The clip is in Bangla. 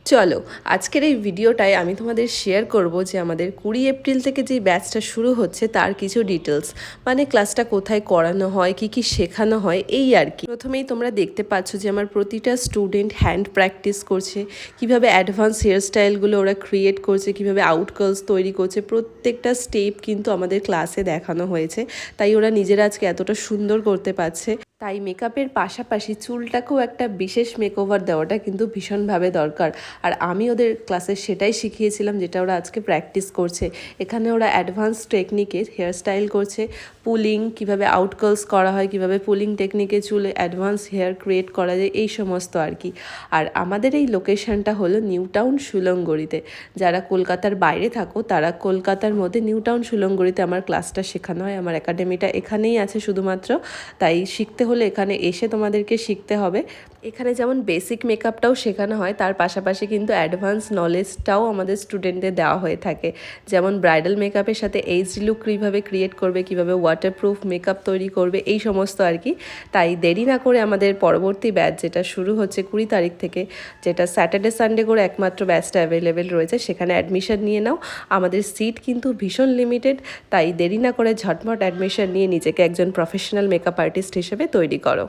চলো আজকের এই ভিডিওটায় আমি তোমাদের শেয়ার করব যে আমাদের 20 এপ্রিল থেকে যে ব্যাচটা শুরু হচ্ছে তার কিছু ডিটেলস, মানে ক্লাসটা কোথায় করানো হয়, কি কি শেখানো হয়, এই আর কি। প্রথমেই তোমরা দেখতে পাচ্ছ যে আমার প্রতিটা স্টুডেন্ট হ্যান্ড প্র্যাকটিস করছে, কিভাবে অ্যাডভান্স হেয়ার স্টাইলগুলো ওরা ক্রিয়েট করছে, কিভাবে আউটকার্লস তৈরি করছে, প্রত্যেকটা স্টেপ কিন্তু আমাদের ক্লাসে দেখানো হয়েছে। তাই ওরা নিজেরা আজকে এতটা সুন্দর করতে পারছে। তাই মেকআপের পাশাপাশি চুলটাকেও একটা বিশেষ মেকওভার দেওয়াটা কিন্তু ভীষণভাবে দরকার। আর আমি ওদের ক্লাসে সেটাই শিখিয়েছিলাম যেটা ওরা আজকে প্র্যাকটিস করছে। এখানে ওরা অ্যাডভান্স টেকনিকে হেয়ার স্টাইল করছে, পুলিং কীভাবে আউটকার্লস করা হয়, কীভাবে পুলিং টেকনিকে চুলে অ্যাডভান্স হেয়ার ক্রিয়েট করা যায়, এই সমস্ত আর কি। আর আমাদের এই লোকেশনটা হলো নিউ টাউন সুলঙ্গড়িতে। যারা কলকাতার বাইরে থাকো তারা কলকাতার মধ্যে নিউ টাউন সুলঙ্গড়িতে আমার ক্লাসটা শেখানো হয়। আমার একাডেমিটা এখানেই আছে শুধুমাত্র। তাই শিখতে হলে এখানে এসে তোমাদেরকে শিখতে হবে। এখানে যেমন বেসিক মেকআপটাও শেখানো হয়, তার পাশাপাশি কিন্তু অ্যাডভান্স নলেজটাও আমাদের স্টুডেন্টদের দেওয়া হয়ে থাকে। যেমন ব্রাইডাল মেকআপের সাথে এইচডি লুক কীভাবে ক্রিয়েট করবে, কীভাবে ওয়াটারপ্রুফ মেকআপ তৈরি করবে, এই সমস্ত আর কি। তাই দেরি না করে আমাদের পরবর্তী ব্যাচ যেটা শুরু হচ্ছে 20 তারিখ থেকে, যেটা স্যাটারডে সানডে করে একমাত্র ব্যাচটা অ্যাভেলেবেল রয়েছে, সেখানে অ্যাডমিশন নিয়ে নাও। আমাদের সিট কিন্তু ভীষণ লিমিটেড, তাই দেরি না করে ঝটমট অ্যাডমিশন নিয়ে নিজেকে একজন প্রফেশনাল মেকআপ আর্টিস্ট হিসেবে তৈরি করো।